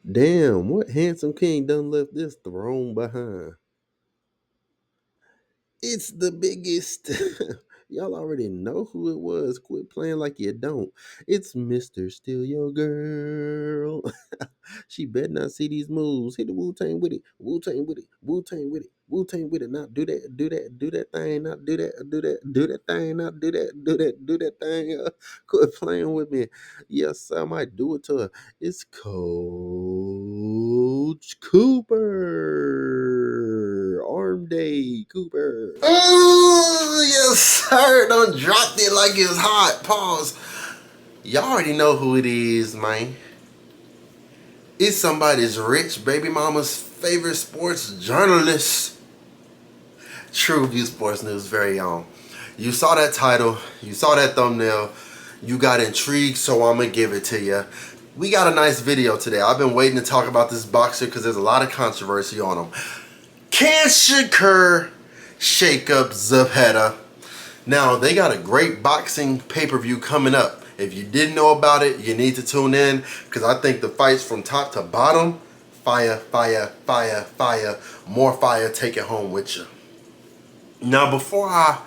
Damn, what handsome king done left this throne behind? It's the biggest. Y'all already know who it was. Quit playing like you don't. It's Mr. Steal Your Girl. She better not see these moves. Hit the Wu Tang with it. Wu Tang with it. Wu Tang with it. Wu Tang with it. Not do that. Do that. Do that thing. Not do that. Do that. Do that thing. Not do that. Do that. Do that thing. Quit playing with me. Yes, I might do it to her. It's Coach Cooper. Arm Day Cooper. Oh, yes, sir. Don't drop it like it's hot. Pause. Y'all already know who it is, man. It's somebody's rich baby mama's favorite sports journalist. True View Sports News very own. You saw that title, you saw that thumbnail, you got intrigued, so I'm gonna give it to you. We got a nice video today. I've been waiting to talk about this boxer because there's a lot of controversy on him. Can Shakur shake up Zepeda? Now, they got a great boxing pay-per-view coming up. If you didn't know about it, you need to tune in because I think the fights from top to bottom, fire, fire, fire, fire, more fire, take it home with you. Now, before I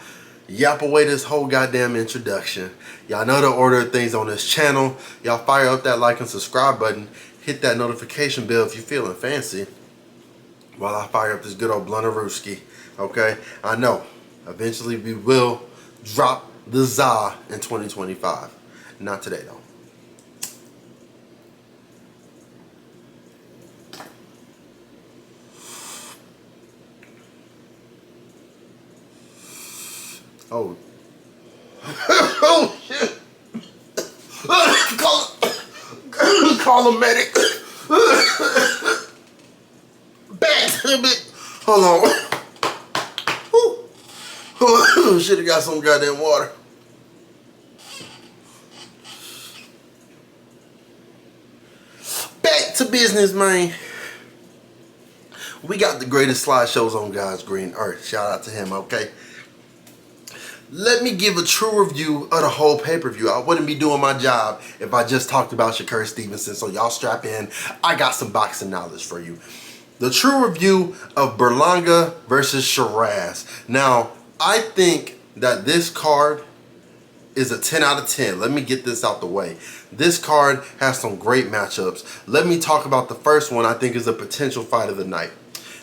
yap away this whole goddamn introduction, y'all know the order of things on this channel. Y'all fire up that like and subscribe button. Hit that notification bell if you're feeling fancy while I fire up this good old Bluntarooski. Okay? I know, eventually we will drop the za in 2025. Not today, though. Oh. Oh, shit. Call a medic. Back to me. Hold on. Should have got some goddamn water. Back to business, man. We got the greatest slideshows on God's green earth. Shout out to him, okay? Let me give a true review of the whole pay-per-view. I wouldn't be doing my job if I just talked about Shakur Stevenson. So y'all strap in. I got some boxing knowledge for you. The true review of Berlanga versus Shiraz. Now, I think that this card is a 10 out of 10. Let me get this out the way. This card has some great matchups. Let me talk about the first one I think is a potential fight of the night.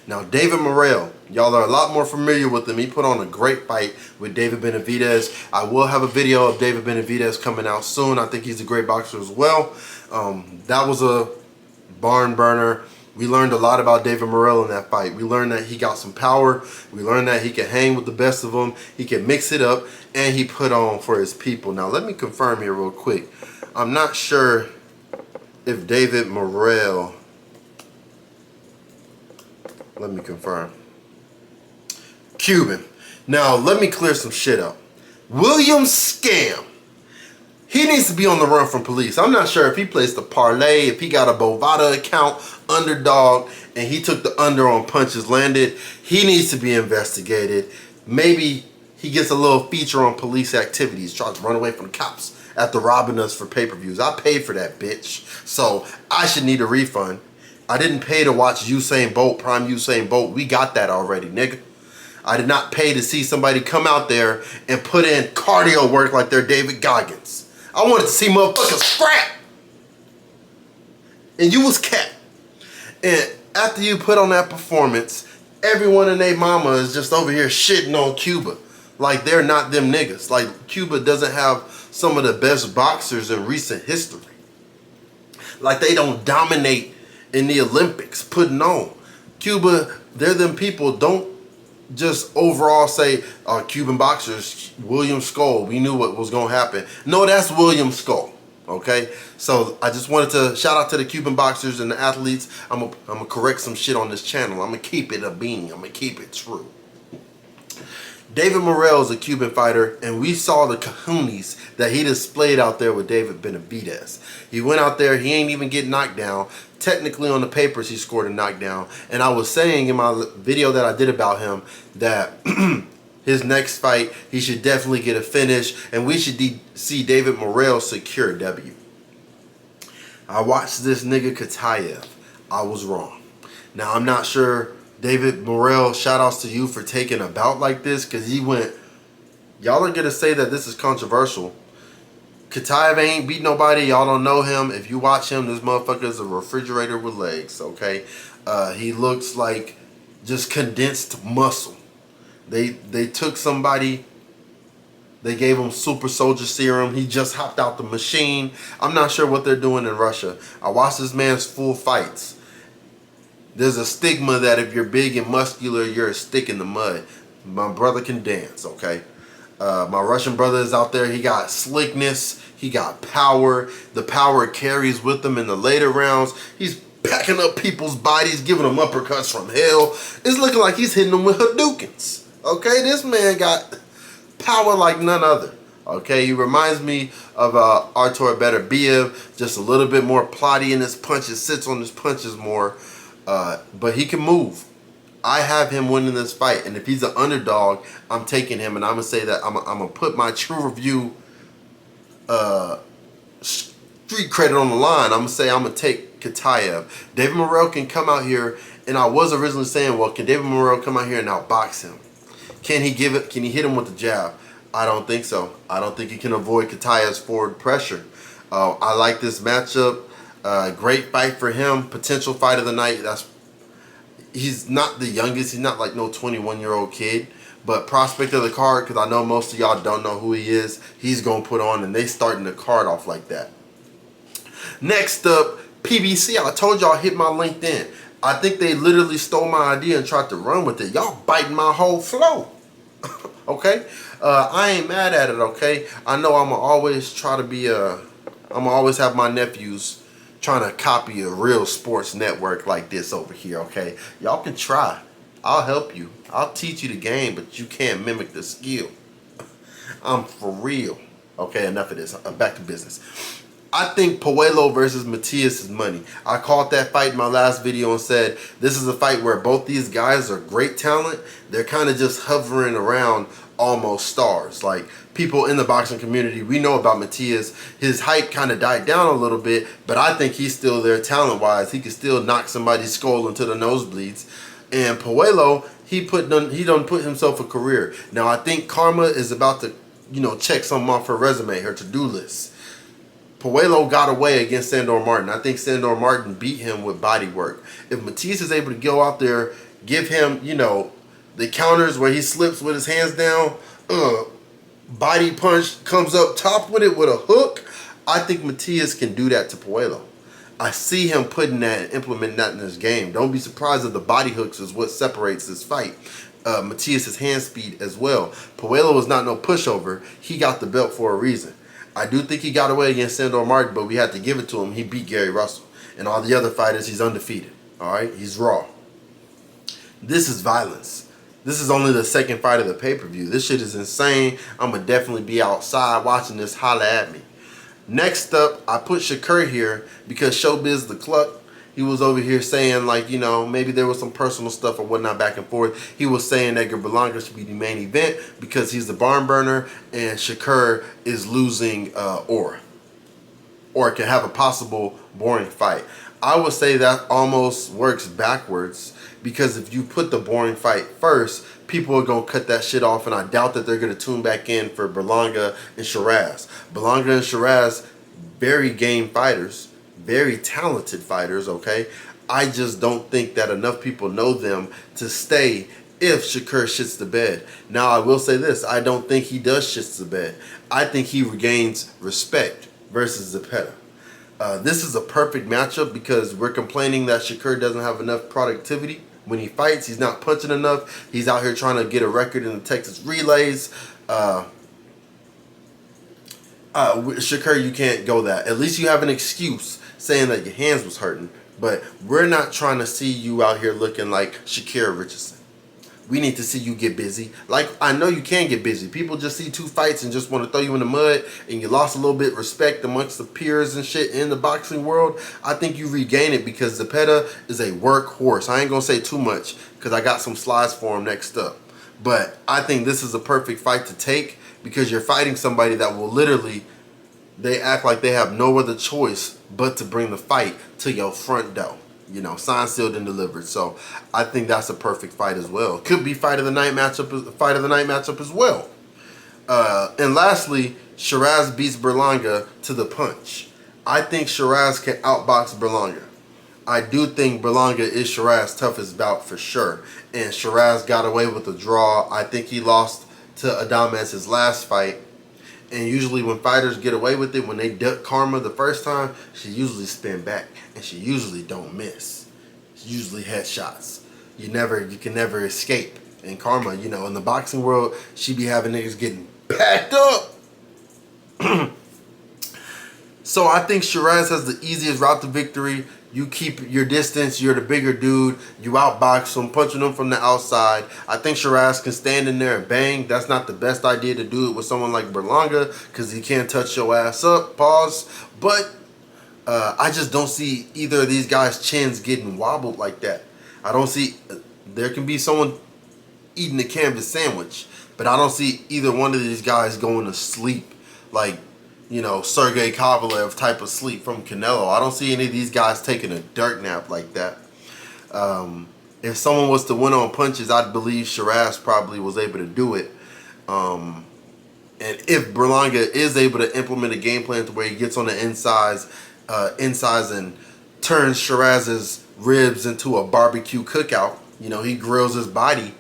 Now, David Morrell, y'all are a lot more familiar with him. He put on a great fight with David Benavidez. I will have a video of David Benavidez coming out soon. I think he's a great boxer as well. That was a barn burner. We learned a lot about David Morrell in that fight. We learned that he got some power. We learned that he can hang with the best of them. He can mix it up, and he put on for his people. Now, let me confirm here real quick. I'm not sure if David Morrell... Let me confirm. Cuban. Now, let me clear some shit up. William Scam. He needs to be on the run from police. I'm not sure if he placed a parlay, if he got a Bovada account, underdog, and he took the under on punches landed. He needs to be investigated. Maybe he gets a little feature on police activities, tries to run away from the cops after robbing us for pay-per-views. I paid for that, bitch. So I should need a refund. I didn't pay to watch Usain Bolt, Prime Usain Bolt. We got that already, nigga. I did not pay to see somebody come out there and put in cardio work like they're David Goggins. I wanted to see motherfuckers scrap. And you was cat. And after you put on that performance, everyone and their mama is just over here shitting on Cuba. Like they're not them niggas. Like Cuba doesn't have some of the best boxers in recent history. Like they don't dominate in the Olympics, putting on. Cuba, they're them people. Don't just overall say Cuban boxers, William Skull, we knew what was going to happen. No, that's William Skull, okay? So I just wanted to shout out to the Cuban boxers and the athletes. I'm gonna correct some shit on this channel. I'm going to keep it a bean. I'm going to keep it true. David Morrell is a Cuban fighter, and we saw the kahunas that he displayed out there with David Benavidez. He went out there, he ain't even get knocked down. Technically on the papers, he scored a knockdown. And I was saying in my video that I did about him that his next fight, he should definitely get a finish, and we should see David Morrell secure a W. I watched this nigga Katayev. I was wrong. Now, I'm not sure, David Morrell, shout outs to you for taking a bout like this, because he went, y'all are going to say that this is controversial. Kataev ain't beat nobody. Y'all don't know him. If you watch him, this motherfucker is a refrigerator with legs, okay? He looks like just condensed muscle. They took somebody, they gave him super soldier serum. He just hopped out the machine. I'm not sure what they're doing in Russia. I watched this man's full fights. There's a stigma that if you're big and muscular, you're a stick in the mud. My brother can dance, okay? My Russian brother is out there. He got slickness. He got power. The power carries with him in the later rounds. He's packing up people's bodies, giving them uppercuts from hell. It's looking like he's hitting them with Hadoukens. Okay, this man got power like none other. Okay, he reminds me of Artur Beterbiev, just a little bit more plotty in his punches, sits on his punches more, but he can move. I have him winning this fight, and if he's an underdog, I'm taking him, and I'm gonna say that I'm gonna put my true review street credit on the line. I'm gonna say I'm gonna take Kataev. David Morrell can come out here, and I was originally saying, well, can David Morrell come out here and outbox him? Can he give it? Can he hit him with the jab? I don't think so. I don't think he can avoid Kataev's forward pressure. I like this matchup. Great fight for him. Potential fight of the night. He's not the youngest. He's not like no 21-year-old kid. But prospect of the card, because I know most of y'all don't know who he is, he's going to put on, and they starting the card off like that. Next up, PBC. I told y'all hit my LinkedIn. I think they literally stole my idea and tried to run with it. Y'all biting my whole flow. Okay? I ain't mad at it, okay? I know I'm going to always try to be I'm going to always have my nephews trying to copy a real sports network like this over here, okay? Y'all can try. I'll help you. I'll teach you the game, but you can't mimic the skill. I'm for real. Okay, enough of this. Back to business. I think Puello versus Matias is money. I called that fight in my last video and said this is a fight where both these guys are great talent. They're kind of just hovering around almost stars. Like, people in the boxing community, we know about Matias. His hype kind of died down a little bit, but I think he's still there talent-wise. He can still knock somebody's skull into the nosebleeds. And Puello, he done put himself a career. Now, I think karma is about to, check something off her resume, her to-do list. Puello got away against Sandor Martin. I think Sandor Martin beat him with body work. If Matias is able to go out there, give him, the counters where he slips with his hands down, body punch, comes up top with it with a hook, I think Matias can do that to Puello. I see him putting that and implementing that in his game. Don't be surprised if the body hooks is what separates this fight. Matias' hand speed as well. Puello is not no pushover. He got the belt for a reason. I do think he got away against Sandor Martin, but we had to give it to him. He beat Gary Russell. And all the other fighters, he's undefeated. All right? He's raw. This is violence. This is only the second fight of the pay-per-view. This shit is insane. I'm going to definitely be outside watching this. Holla at me. Next up, I put Shakur here because Showbiz the Cluck, he was over here saying, like, maybe there was some personal stuff or whatnot back and forth. He was saying Edgar Berlanga should be the main event because he's the barn burner and Shakur is losing aura. Or can have a possible boring fight. I would say that almost works backwards because if you put the boring fight first, people are going to cut that shit off, and I doubt that they're going to tune back in for Berlanga and Shiraz. Berlanga and Shiraz, very game fighters, very talented fighters, okay? I just don't think that enough people know them to stay if Shakur shits the bed. Now, I will say this. I don't think he does shits the bed. I think he regains respect versus Zepeda. This is a perfect matchup because we're complaining that Shakur doesn't have enough productivity. When he fights, he's not punching enough. He's out here trying to get a record in the Texas relays. Shakur, you can't go that. At least you have an excuse saying that your hands was hurting. But we're not trying to see you out here looking like Shakira Richardson. We need to see you get busy. Like, I know you can get busy. People just see two fights and just want to throw you in the mud, and you lost a little bit of respect amongst the peers and shit in the boxing world. I think you regain it because Zepeda is a workhorse. I ain't going to say too much because I got some slides for him next up. But I think this is a perfect fight to take because you're fighting somebody that will literally, they act like they have no other choice but to bring the fight to your front door. You know, signed, sealed, and delivered. So I think that's a perfect fight as well. Could be fight of the night matchup as well. And lastly, Shiraz beats Berlanga to the punch. I think Shiraz can outbox Berlanga. I do think Berlanga is Shiraz's toughest bout for sure. And Shiraz got away with the draw. I think he lost to Adames his last fight. And usually when fighters get away with it, when they duck Karma the first time, she usually spin back. And she usually don't miss. She usually headshots. You can never escape. And Karma, you know, in the boxing world, she be having niggas getting packed up. So I think Shiraz has the easiest route to victory. You keep your distance. You're the bigger dude. You outbox him, punching him from the outside. I think Shiraz can stand in there and bang. That's not the best idea to do it with someone like Berlanga because he can't touch your ass up. Pause. But I just don't see either of these guys' chins getting wobbled like that. I don't see... There can be someone eating a canvas sandwich, but I don't see either one of these guys going to sleep like, you know, Sergey Kovalev type of sleep from Canelo. I don't see any of these guys taking a dirt nap like that. If someone was to win on punches, I'd believe Shiraz probably was able to do it. And if Berlanga is able to implement a game plan to where he gets on the insides and turns Shiraz's ribs into a barbecue cookout, you know, he grills his body,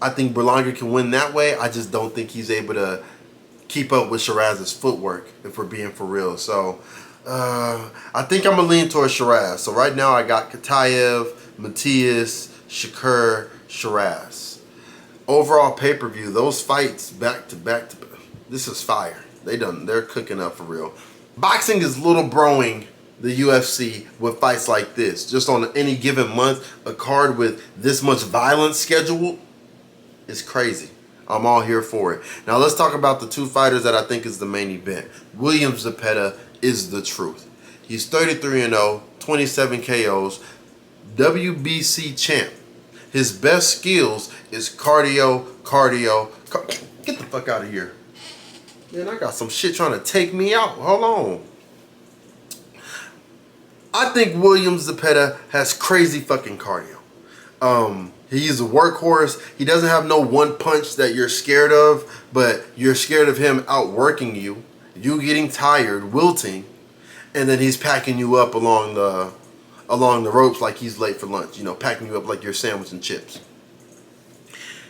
I think Berlanga can win that way. I just don't think he's able to keep up with Shiraz's footwork, if we're being for real. So I think I'm going to lean towards Shiraz. So right now I got Katayev, Matias, Shakur, Shiraz. Overall pay-per-view, those fights back to back, this is fire. They're cooking up for real. Boxing is little broing the UFC with fights like this. Just on any given month, a card with this much violence scheduled is crazy. I'm all here for it. Now let's talk about the two fighters that I think is the main event. William Zepeda is the truth. He's 33-0, 27 KOs, WBC champ. His best skills is cardio. Get the fuck out of here. Man, I got some shit trying to take me out. Hold on. I think William Zepeda has crazy fucking cardio. He's a workhorse. He doesn't have no one punch that you're scared of, but you're scared of him outworking you, you getting tired, wilting, and then he's packing you up along the ropes like he's late for lunch, you know, packing you up like you're sandwich and chips.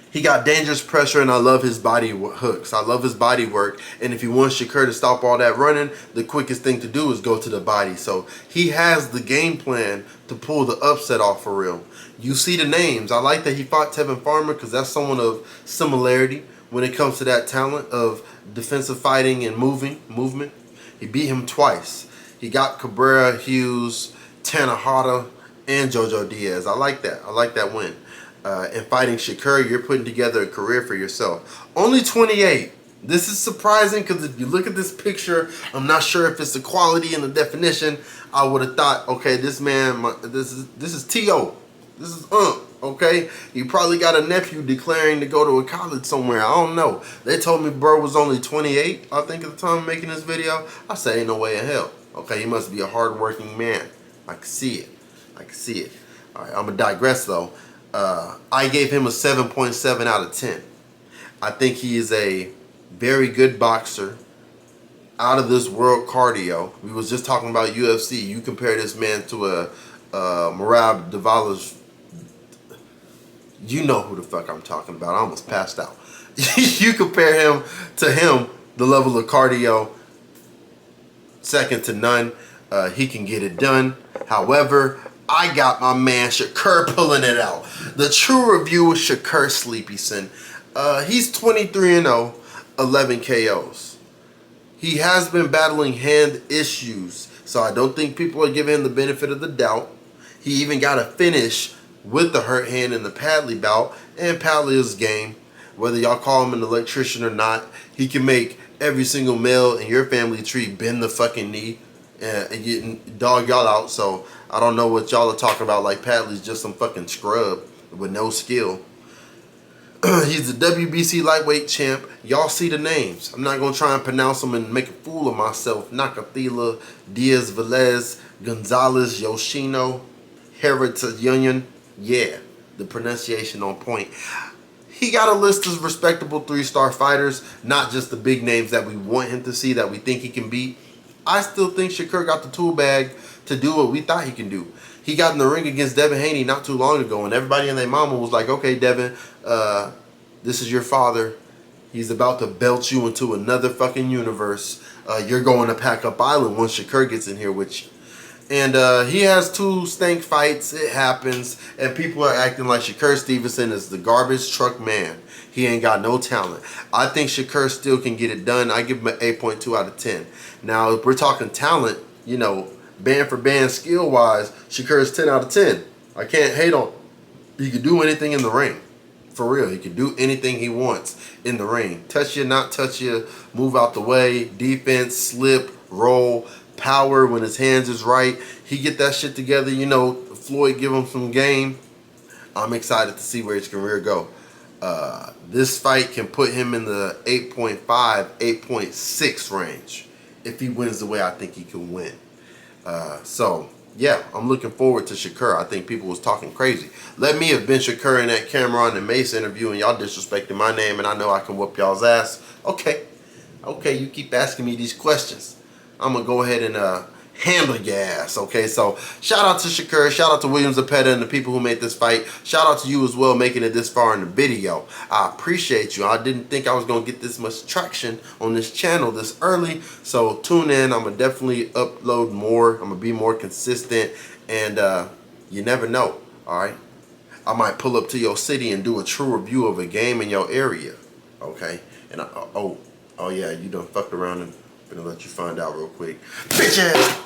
He got dangerous pressure, and I love his body hooks. I love his body work, and if he wants Shakur to stop all that running, the quickest thing to do is go to the body. So he has the game plan to pull the upset off for real. You see the names. I like that he fought Tevin Farmer because that's someone of similarity when it comes to that talent of defensive fighting and movement. He beat him twice. He got Cabrera, Hughes, Tanahata, and Jojo Diaz. I like that. I like that win. And fighting Shakur, you're putting together a career for yourself. Only 28. This is surprising because if you look at this picture, I'm not sure if it's the quality and the definition. I would have thought, okay, this man, this is T.O. This is okay? He probably got a nephew declaring to go to a college somewhere. I don't know. They told me bro was only 28, I think, at the time of making this video. I say ain't no way in hell. Okay, he must be a hard-working man. I can see it. I can see it. All right, I'm going to digress, though. I gave him a 7.7 out of 10. I think he is a very good boxer, out of this world cardio. We was just talking about UFC. You compare this man to a Merab Dvalishvili. You know who the fuck I'm talking about. I almost passed out. You compare him to him, the level of cardio, second to none. He can get it done. However, I got my man Shakur pulling it out. The true review is Shakur Sleepyson. He's 23-0, 11 KOs. He has been battling hand issues, so I don't think people are giving him the benefit of the doubt. He even got a finish with the hurt hand in the Padley bout, and Padley is game. Whether y'all call him an electrician or not, he can make every single male in your family tree bend the fucking knee and dog y'all out. So I don't know what y'all are talking about, like Padley's just some fucking scrub with no skill. He's the WBC lightweight champ. Y'all see the names. I'm not going to try and pronounce them and make a fool of myself. Nakathila, Diaz Velez, Gonzalez, Yoshino. Heritage Union. Yeah, the pronunciation on point. He got a list of respectable 3-star fighters, not just the big names that we want him to see, that we think he can beat. I still think Shakur got the tool bag to do what we thought he can do. He got in the ring against Devin Haney not too long ago, and everybody and their mama was like, okay, Devin, this is your father. He's about to belt you into another fucking universe. You're going to Pack Up Island once Shakur gets in here with you. And he has 2 stank fights. It happens. And people are acting like Shakur Stevenson is the garbage truck man. He ain't got no talent. I think Shakur still can get it done. I give him an 8.2 out of 10. Now, if we're talking talent, you know, band for band, skill-wise, Shakur is 10 out of 10. I can't hate on. He can do anything in the ring. For real, he can do anything he wants in the ring. Touch you, not touch you, move out the way, defense, slip, roll, power when his hands is right. He get that shit together. You know, Floyd give him some game. I'm excited to see where his career go. This fight can put him in the 8.5, 8.6 range if he wins the way I think he can win. So, yeah, I'm looking forward to Shakur. I think people was talking crazy. Let me have been Shakur in that Cameron and Mace interview, and y'all disrespecting my name, and I know I can whoop y'all's ass. Okay, you keep asking me these questions. I'm going to go ahead and handle your ass, okay? So, shout out to Shakur, shout out to William Zepeda and the people who made this fight. Shout out to you as well, making it this far in the video. I appreciate you. I didn't think I was going to get this much traction on this channel this early, so tune in. I'm going to definitely upload more. I'm going to be more consistent, and you never know, all right? I might pull up to your city and do a true review of a game in your area, okay? And oh yeah, you done fucked around and I'm gonna let you find out real quick. Bitch ass!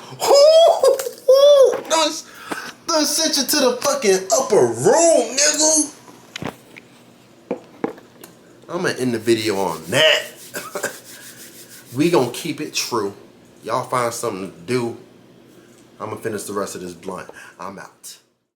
Done sent you to the fucking upper room, nigga! I'm gonna end the video on that. We gonna keep it true. Y'all find something to do. I'm gonna finish the rest of this blunt. I'm out.